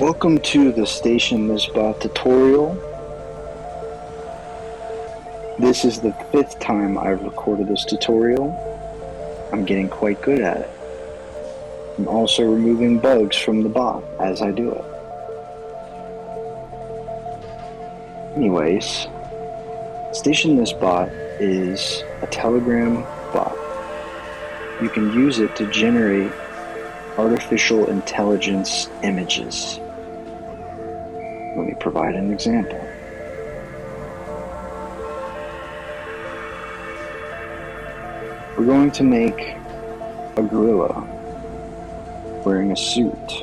Welcome to the StationThisBot tutorial. This is the 5th time I've recorded this tutorial. I'm getting quite good at it. I'm also removing bugs from the bot as I do it. Anyways, StationThisBot is a Telegram bot. You can use it to generate artificial intelligence images. Let me provide an example. We're going to make a gorilla wearing a suit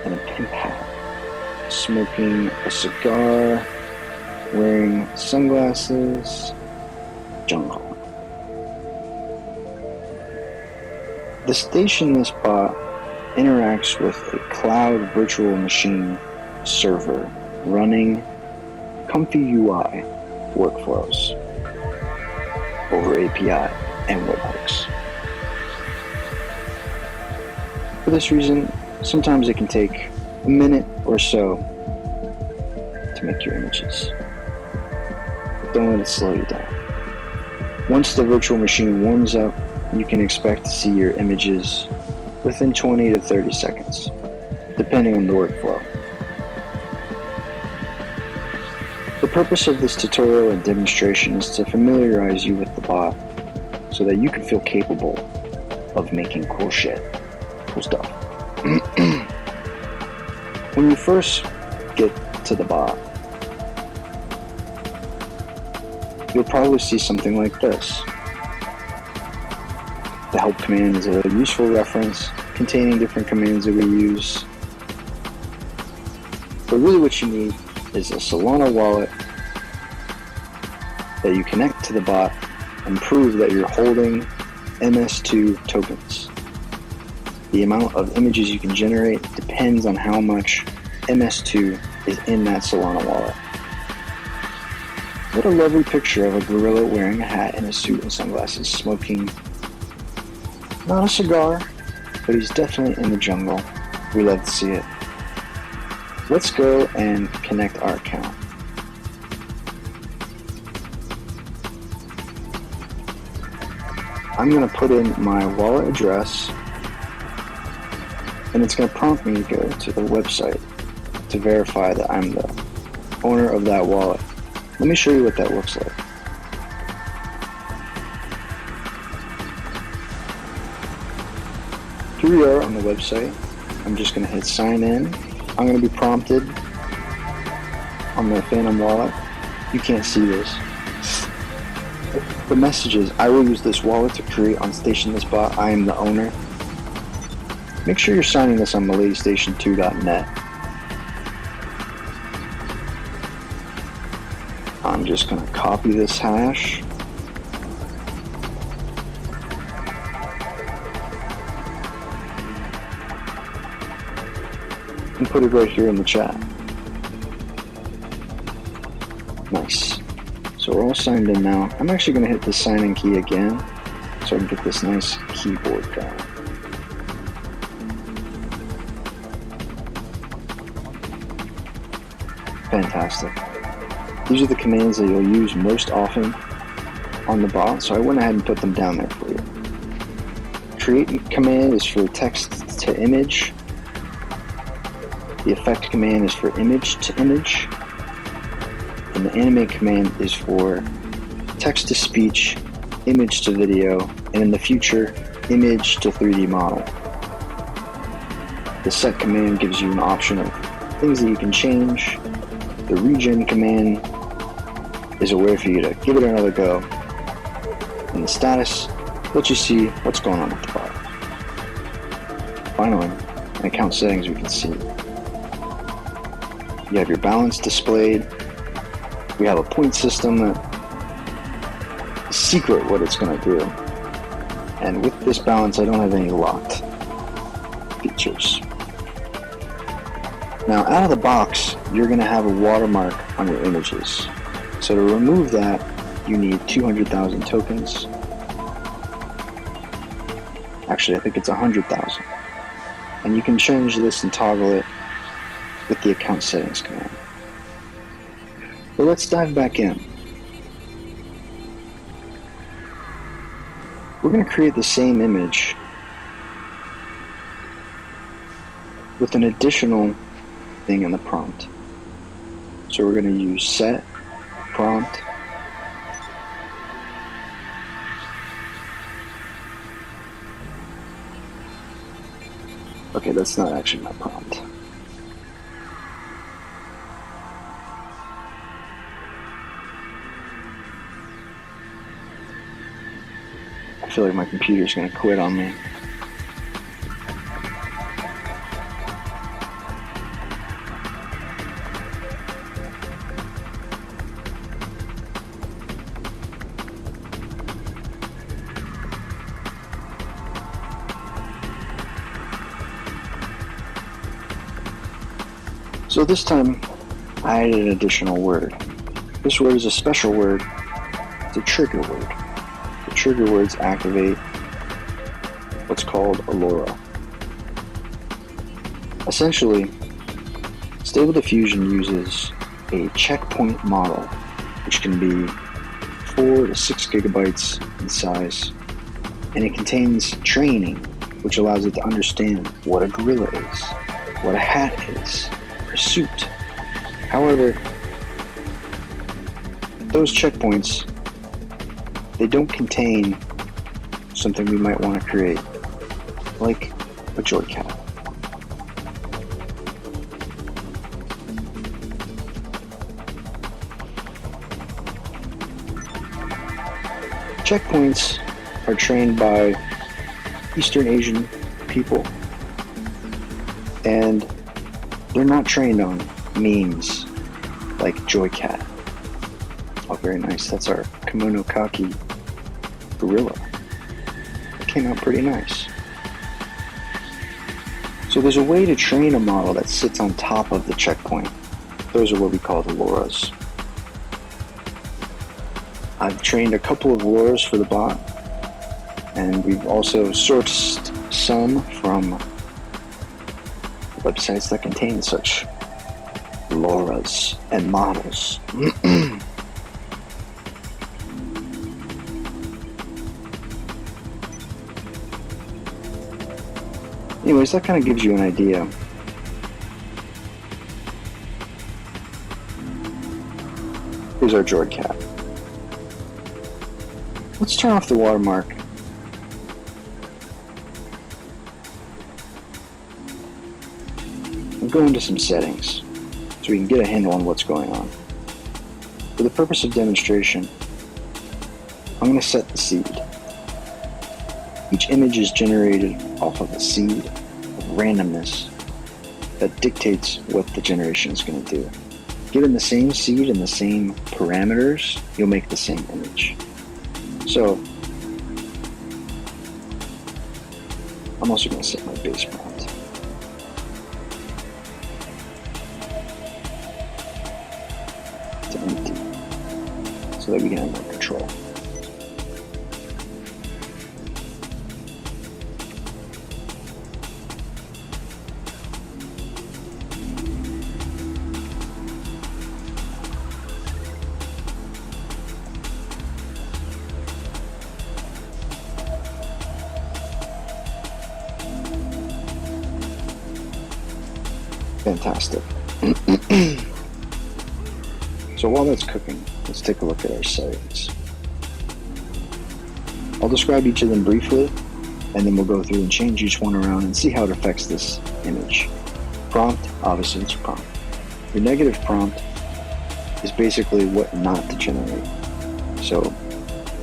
and a pimp hat, smoking a cigar, wearing sunglasses, jungle. The StationThisBot interacts with a cloud virtual machine server running comfy UI workflows over API and webhooks. For this reason, sometimes it can take a minute or so to make your images. But don't let it slow you down. Once the virtual machine warms up, you can expect to see your images within 20 to 30 seconds, depending on the workflow. The purpose of this tutorial and demonstration is to familiarize you with the bot so that you can feel capable of making cool stuff. When you first get to the bot, you'll probably see something like this. The help command is a useful reference containing different commands that we use. But really what you need is a Solana wallet that you connect to the bot and prove that you're holding MS2 tokens. The amount of images you can generate depends on how much MS2 is in that Solana wallet. What a lovely picture of a gorilla wearing a hat and a suit and sunglasses, smoking not a cigar, but he's definitely in the jungle. We love to see it. Let's go and connect our account. I'm going to put in my wallet address, and it's going to prompt me to go to the website to verify that I'm the owner of that wallet. Let me show you what that looks like. Here we are on the website. I'm just going to hit sign in. I'm going to be prompted on the Phantom wallet. You can't see this. The message is, I will use this wallet to create on StationThisBot. I am the owner. Make sure you're signing this on MalaysStation2.net. I'm just going to copy this hash. And put it right here in the chat. Nice. So we're all signed in now. I'm actually going to hit the sign in key again so I can get this nice keyboard going. Fantastic. These are the commands that you'll use most often on the bot, so I went ahead and put them down there for you. Create command is for text to image. The effect command is for image to image, and the animate command is for text to speech, image to video, and in the future, image to 3D model. The set command gives you an option of things that you can change. The regen command is a way for you to give it another go. And the status lets you see what's going on with the bot. Finally, in account settings, we can see you have your balance displayed. We have a point system that is secret what it's going to do. And with this balance, I don't have any locked features. Now, out of the box, you're going to have a watermark on your images. So to remove that, you need 200,000 tokens. Actually, I think it's 100,000. And you can change this and toggle it with the account settings command. But let's dive back in. We're going to create the same image with an additional thing in the prompt. So we're going to use set prompt okay, that's not actually my prompt. I feel like my computer's going to quit on me. So this time, I added an additional word. This word is a special word. It's a trigger word. The trigger words activate what's called a LoRa. Essentially, Stable Diffusion uses a checkpoint model, which can be 4 to 6 gigabytes in size, and it contains training, which allows it to understand what a gorilla is, what a hat is, suit. However, those checkpoints, they don't contain something we might want to create, like a joy cat. Checkpoints are trained by Eastern Asian people, and they're not trained on memes like Joy Cat. Oh, very nice. That's our kimono kaki gorilla. It came out pretty nice. So there's a way to train a model that sits on top of the checkpoint. Those are what we call the LoRa's. I've trained a couple of LoRa's for the bot, and we've also sourced some from websites that contain such LoRa's and models. Anyways, that kind of gives you an idea. Here's our Jord cat. Let's turn off the watermark. Go into some settings so we can get a handle on what's going on. For the purpose of demonstration, I'm going to set the seed. Each image is generated off of a seed of randomness that dictates what the generation is going to do. Given the same seed and the same parameters, you'll make the same image. So, I'm also going to set my base prompt to empty so that we can have more control. Fantastic. So while that's cooking, let's take a look at our settings. I'll describe each of them briefly, and then we'll go through and change each one around and see how it affects this image. Prompt, obviously it's a prompt. Your negative prompt is basically what not to generate. So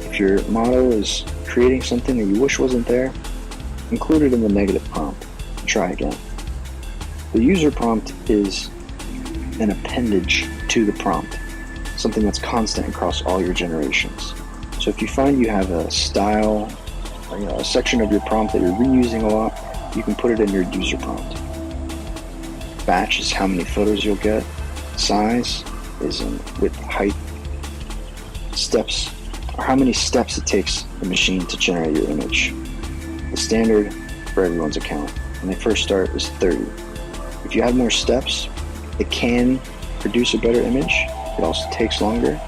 if your model is creating something that you wish wasn't there, include it in the negative prompt and try again. The user prompt is an appendage to the prompt, something that's constant across all your generations. So if you find you have a style, or, a section of your prompt that you're reusing a lot, you can put it in your user prompt. Batch is how many photos you'll get. Size is in width, height. Steps are how many steps it takes the machine to generate your image. The standard for everyone's account when they first start is 30. If you add more steps, it can produce a better image. It also takes longer,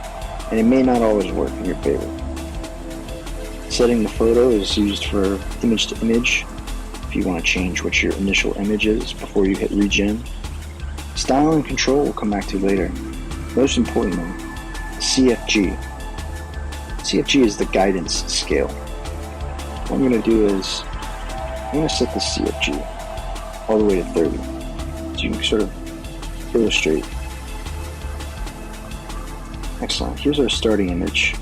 and it may not always work in your favor. Setting the photo is used for image to image if you want to change what your initial image is before you hit regen. Style and control will come back to later. Most importantly, CFG. CFG is the guidance scale. What I'm going to do is I'm going to set the CFG all the way to 30 so you can sort of illustrate. Excellent. Here's our starting image.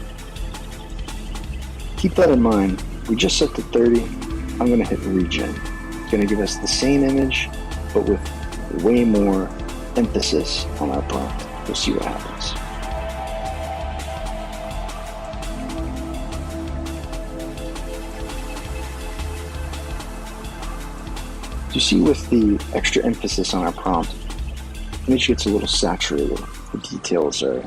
Keep that in mind. We just set to 30. I'm going to hit regen. It's going to give us the same image, but with way more emphasis on our prompt. We'll see what happens. You see, with the extra emphasis on our prompt, the image gets a little saturated. The details are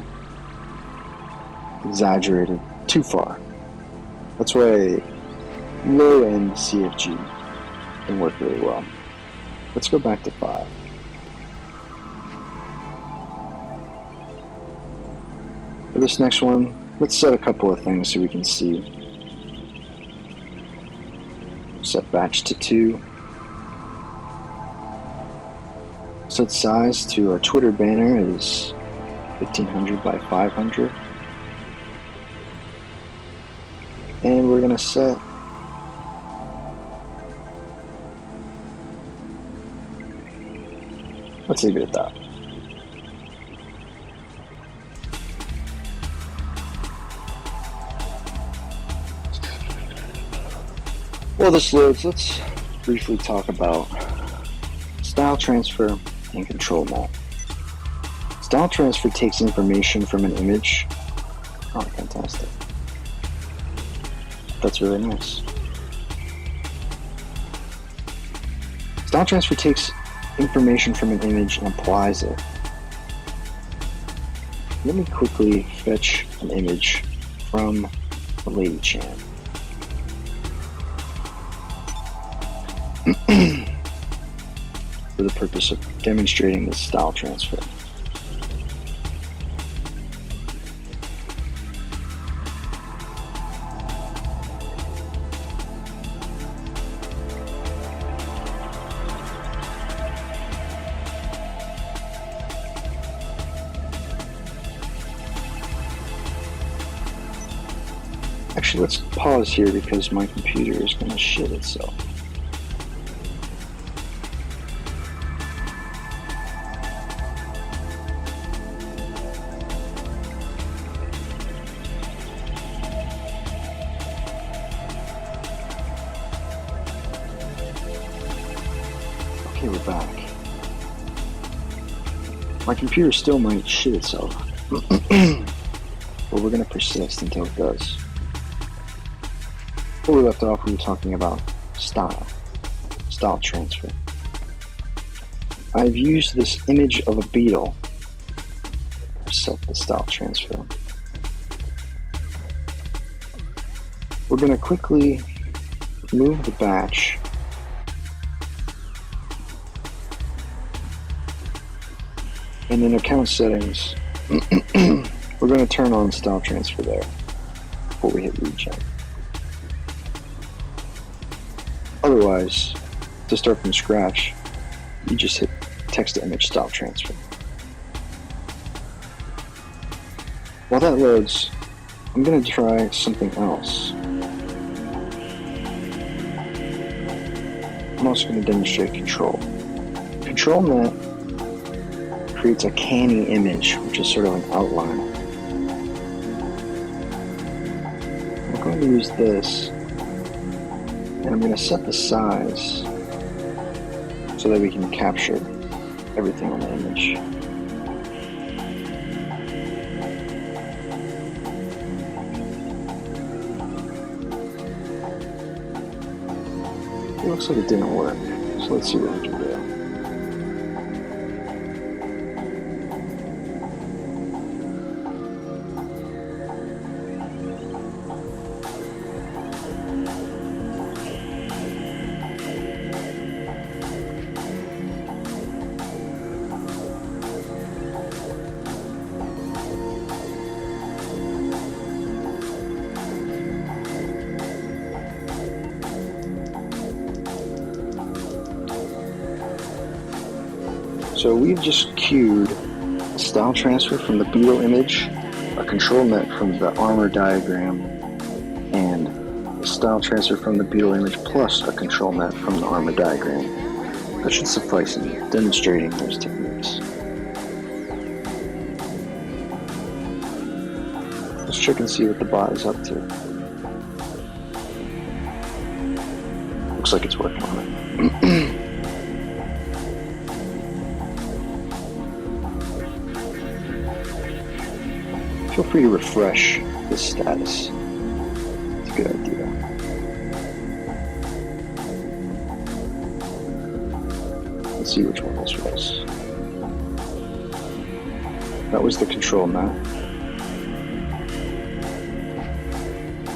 exaggerated too far. That's why low-end CFG can work really well. Let's go back to 5. For this next one, let's set a couple of things so we can see. Set batch to 2. Set size to our Twitter banner is 1500 by 500. And we're going to set let's leave it at that. While this loads, let's briefly talk about style transfer and control map. Style transfer takes information from an image. Oh, fantastic. That's really nice. Style transfer takes information from an image and applies it. Let me quickly fetch an image from the Lady Chan. For the purpose of demonstrating this style transfer. Actually, let's pause here because my computer is going to shit itself. Okay, we're back. My computer still might shit itself, but we're going to persist until it does. Before we left off, we were talking about style transfer. I've used this image of a beetle to set the style transfer. We're going to quickly move the batch and in account settings, we're going to turn on style transfer there before we hit regen. Otherwise, to start from scratch, you just hit text to image style transfer. While that loads, I'm going to try something else. I'm also going to demonstrate control. Control net creates a canny image, which is sort of an outline. I'm going to use this, and I'm going to set the size so that we can capture everything on the image. It looks like it didn't work, so let's see what we can do. So we've just queued a style transfer from the Beetle image, a control net from the armor diagram, and a style transfer from the Beetle image plus a control net from the armor diagram. That should suffice in demonstrating those techniques. Let's check and see what the bot is up to. Looks like it's working on it. Feel free to refresh the status. It's a good idea. Let's see which one this was. That was the control net.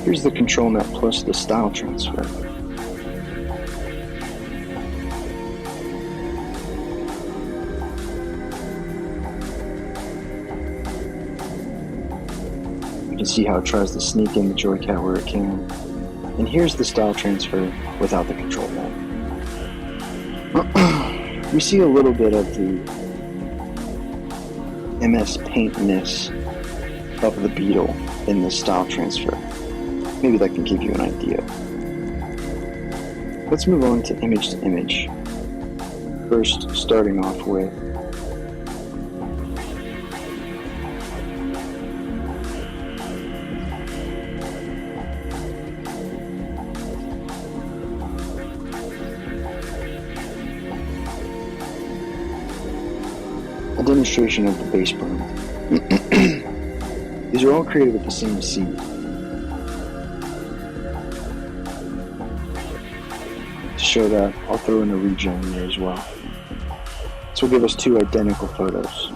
Here's the control net plus the style transfer. You can see how it tries to sneak in the joycat where it can. And here's the style transfer without the control net. We see a little bit of the MS Paint-ness of the Beetle in the style transfer. Maybe that can give you an idea. Let's move on to image. First, starting off with a demonstration of the base prompt. These are all created with the same seed. To show that, I'll throw in a regen here as well. This will give us two identical photos.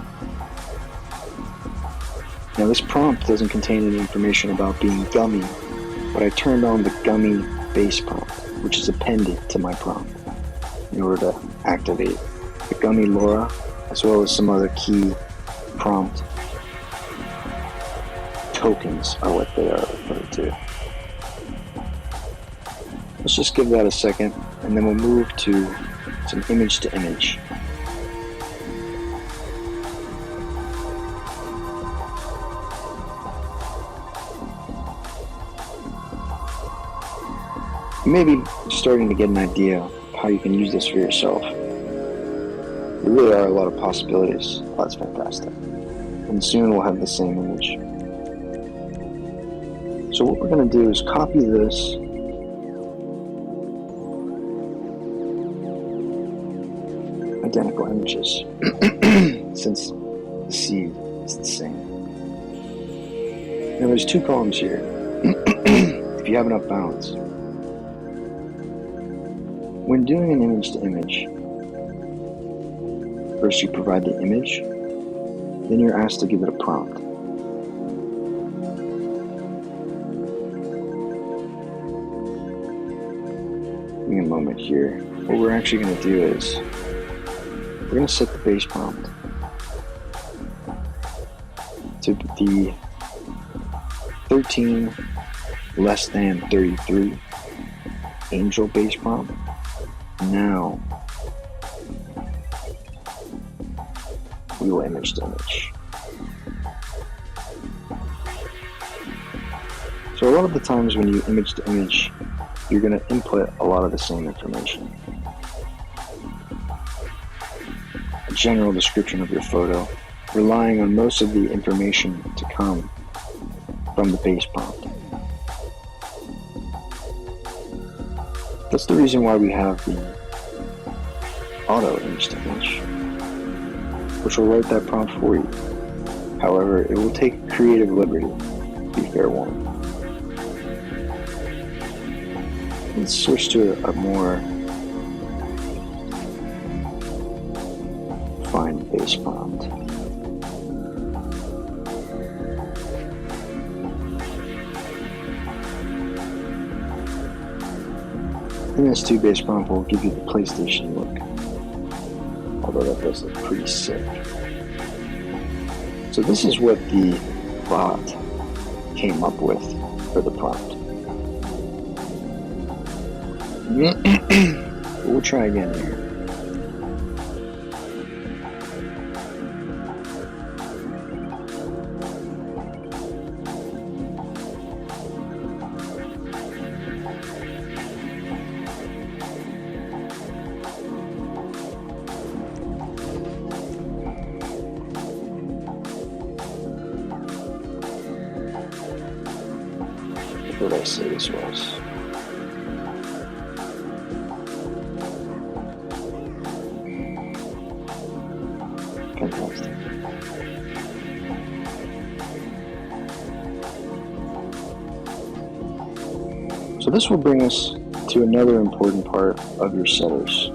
Now this prompt doesn't contain any information about being gummy, but I turned on the gummy base prompt, which is appended to my prompt in order to activate the gummy Laura, as well as some other key prompt tokens are what they are referred to. Let's just give that a second, and then we'll move to some image. You may be starting to get an idea of how you can use this for yourself. There really are a lot of possibilities. Oh, that's fantastic. And soon we'll have the same image. So what we're going to do is copy this identical images since the seed is the same. Now there's two columns here if you have enough balance. When doing an image, first you provide the image, then you're asked to give it a prompt. Give me a moment here. What we're actually going to do is we're going to set the base prompt to the 13 less than 33 angel base prompt. Now we will image. So a lot of the times when you image, you're going to input a lot of the same information. A general description of your photo, relying on most of the information to come from the base prompt. That's the reason why we have the auto image, which will write that prompt for you. However, it will take creative liberty, be fair warned. Let's switch to a more fine base prompt. MS2 base prompt will give you the PlayStation look, although that does look pretty sick. So this is what the bot came up with for the prompt. We'll try again here. what I say this was. Fantastic. So this will bring us to another important part of your setters.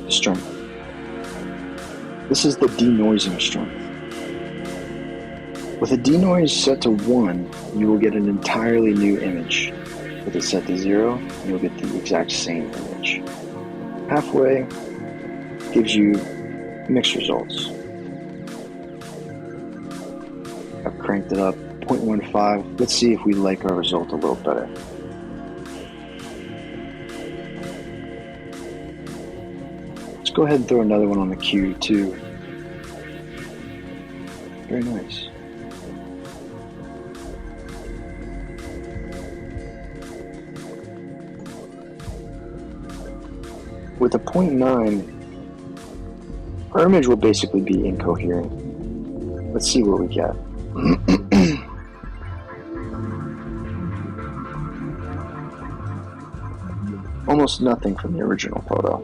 Strength. This is the denoising strength. With a denoise set to 1, you will get an entirely new image. With it set to 0, you'll get the exact same image. Halfway gives you mixed results. I've cranked it up 0.15. Let's see if we like our result a little better. Let's go ahead and throw another one on the queue too. Very nice. With a 0.9, our image will basically be incoherent. Let's see what we get. Almost nothing from the original photo.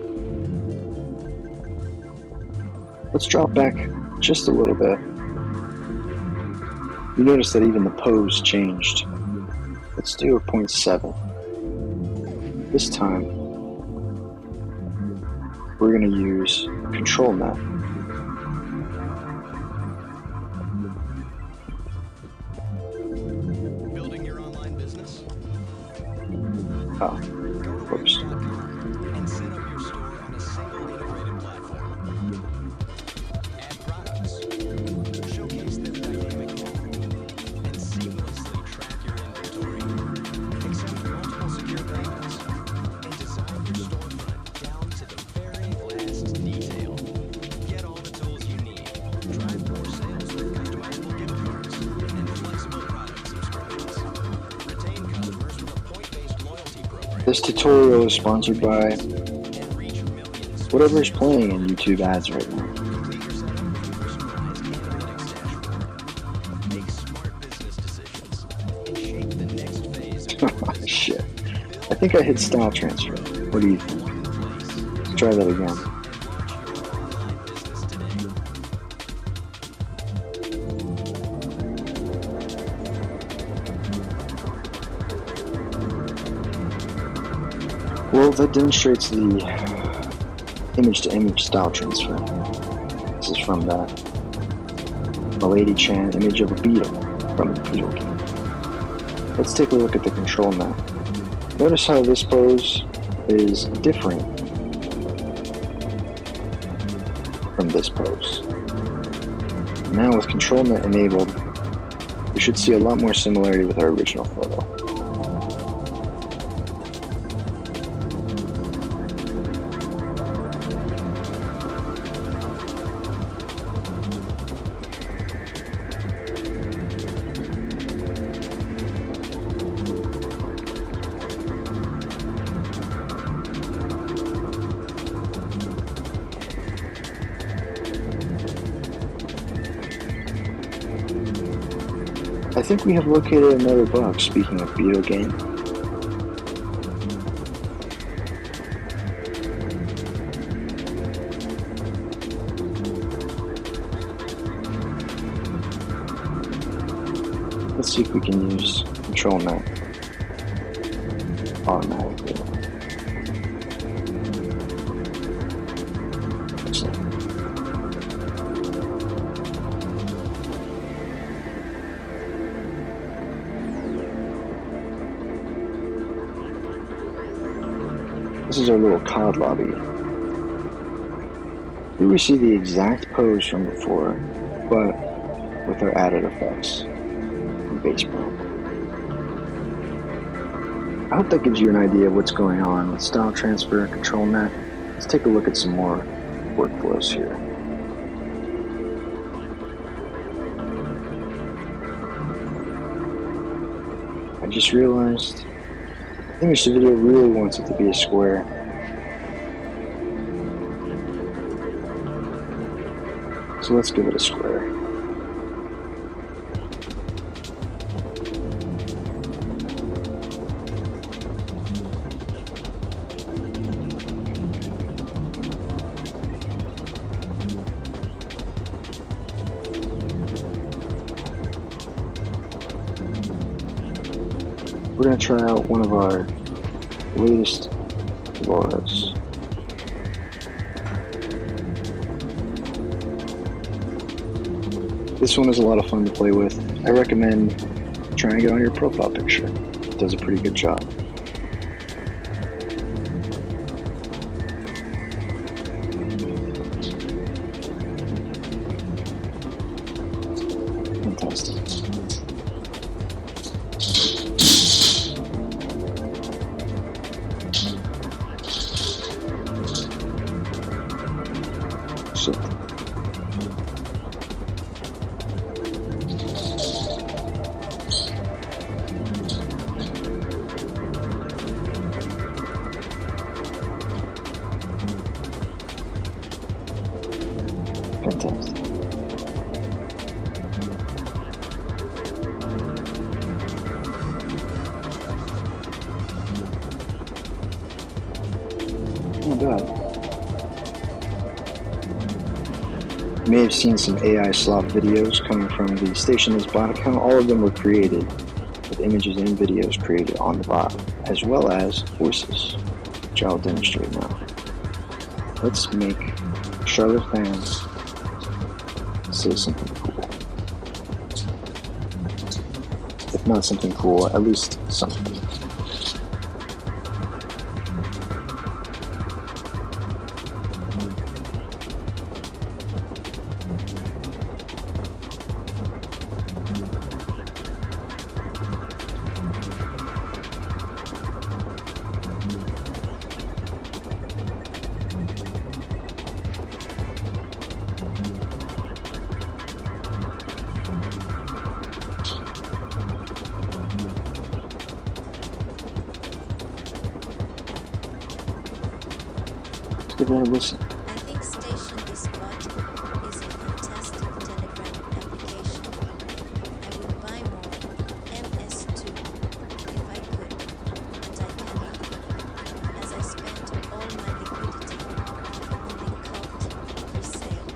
Let's drop back just a little bit. You notice that even the pose changed. Let's do a 0.7. This time, we're going to use control net. Building your online business? Oh, whoops. And set up your store on a single integrated platform. Add products, showcase them dynamically, and seamlessly track your inventory. Accept multiple secure payments, and design your storefront down to the very last detail. Get all the tools you need. Drive more sales with customizable gift cards and flexible product subscriptions. Retain customers with a point-based loyalty program. This tutorial is sponsored by whatever is playing in YouTube ads right now. Complete your setup with a personalized analytics dashboard. Make smart business decisions and shape the next phase of your business. Shit. I think I hit style transfer. What do you think? Let's try that again. And launch your online business today. Well, that demonstrates the image-to-image style transfer. This is from the Milady Chan image of a beetle from the Beetle game. Let's take a look at the control net. Notice how this pose is different from this pose. Now with control net enabled, we should see a lot more similarity with our original photo. I think we have located another bug, speaking of Beetle game. Let's see if we can use control net automatically. Excellent. This is our little COD lobby. Here we see the exact pose from before, but with our added effects from baseball. I hope that gives you an idea of what's going on with style transfer and control net. Let's take a look at some more workflows here. I just realized the image to video really wants it to be a square. So let's give it a square. going to try out one of our latest LoRa's. This one is a lot of fun to play with. I recommend trying it on your profile picture. It does a pretty good job. Fantastic. Shit. Fantastic. Not bad. You may have seen some AI slop videos coming from the StationThisBot account. All of them were created with images and videos created on the bot, as well as voices, which I'll demonstrate now. Let's make Charlotte fans say something cool. If not something cool, at least something. Give that a listen. I think StationThisBot is a fantastic Telegram application. I would buy more MS2 if I could, but I cannot, as I spent all my liquidity on the cult resale.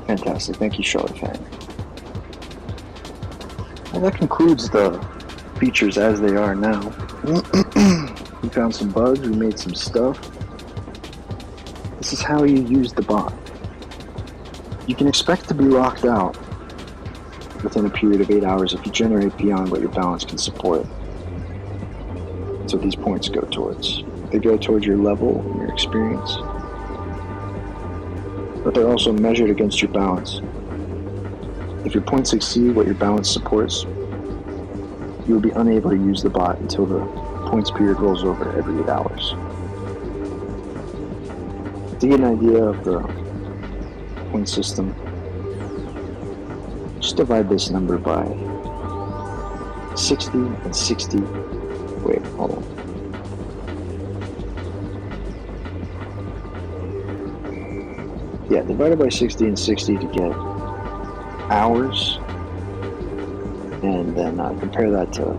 Fantastic. Thank you, Charlotte fan. Well, that concludes the features as they are now. We found some bugs, we made some stuff. This is how you use the bot. You can expect to be locked out within a period of 8 hours if you generate beyond what your balance can support. That's what these points go towards. They go towards your level and your experience, but they're also measured against your balance. If your points exceed what your balance supports, you will be unable to use the bot until the points period rolls over every 8 hours. To get an idea of the point system, just divide this number by 60 and 60. Wait, hold on. Yeah, divide it by 60 and 60 to get hours, and then compare that to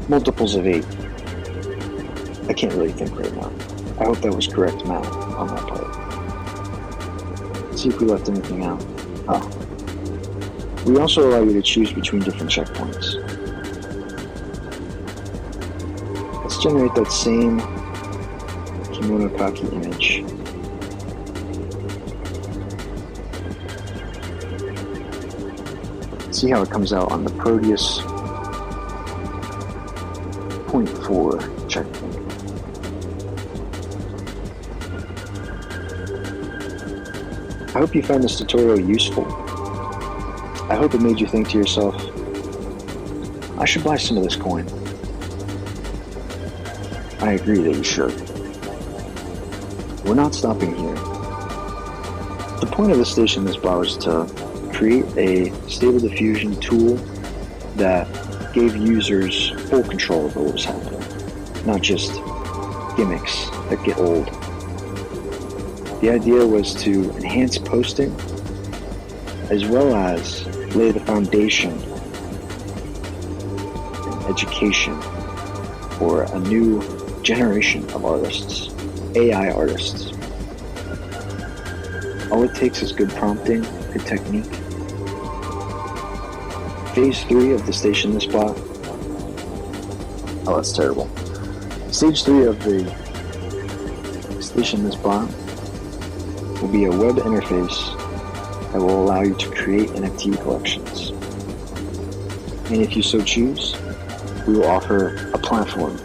multiples of 8. I can't really think right now. I hope that was correct math on my part. Let's see if we left anything out. We also allow you to choose between different checkpoints. Let's generate that same kimono kaki image. See how it comes out on the Proteus 0.4 checkpoint. I hope you found this tutorial useful. I hope it made you think to yourself, I should buy some of this coin. I agree that you should. We're not stopping here. The point of the StationThisBot is to create a stable diffusion tool that gave users full control over what was happening, not just gimmicks that get old. The idea was to enhance posting as well as lay the foundation and education for a new generation of artists, AI artists. All it takes is good prompting, good technique. Phase 3 of the StationThisBot Oh, that's terrible. Stage 3 of the StationThisBot will be a web interface that will allow you to create NFT collections. And if you so choose, we will offer a platform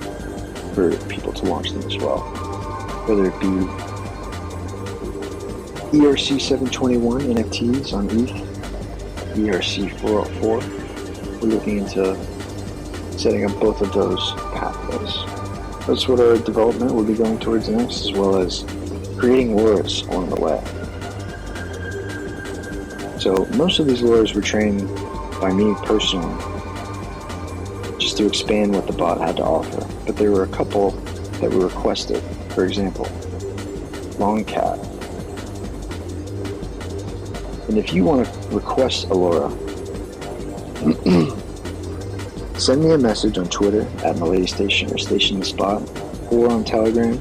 for people to launch them as well. Whether it be ERC 721 NFTs on ETH, ERC 404, we're looking into setting up both of those pathways. That's what our development will be going towards next, as well as creating lures along the way. So most of these lures were trained by me personally, just to expand what the bot had to offer. But there were a couple that were requested. For example, long cat. And if you want to request a lure, send me a message on Twitter at MiladyStation or StationThisBot, or on Telegram.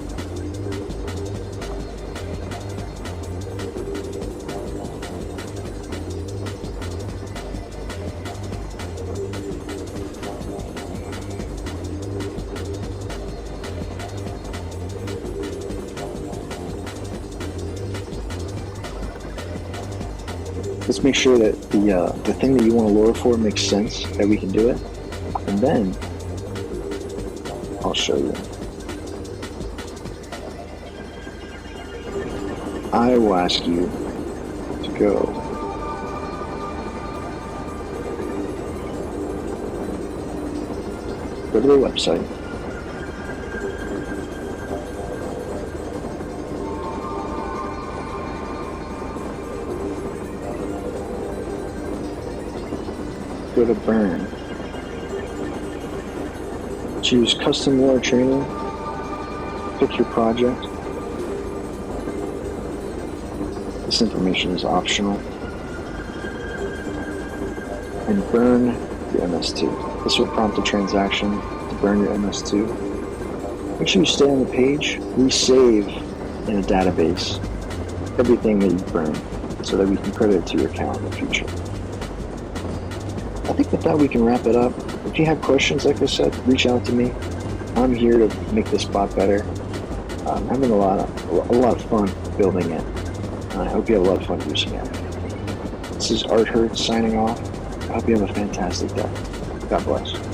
Let's make sure that the thing that you want to lure for makes sense, that we can do it, and then I'll show you. I will ask you to go to the website, go to Burn, choose Custom Lure Training, pick your project. This information is optional. And burn your MS2. This will prompt a transaction to burn your MS2. Make sure you stay on the page. We save in a database everything that you burn so that we can credit it to your account in the future. I think with that we can wrap it up. If you have questions, like I said, reach out to me. I'm here to make this bot better. I'm having a lot of fun building it. I hope you have a lot of fun using it. This is Art Hurd signing off. I hope you have a fantastic day. God bless.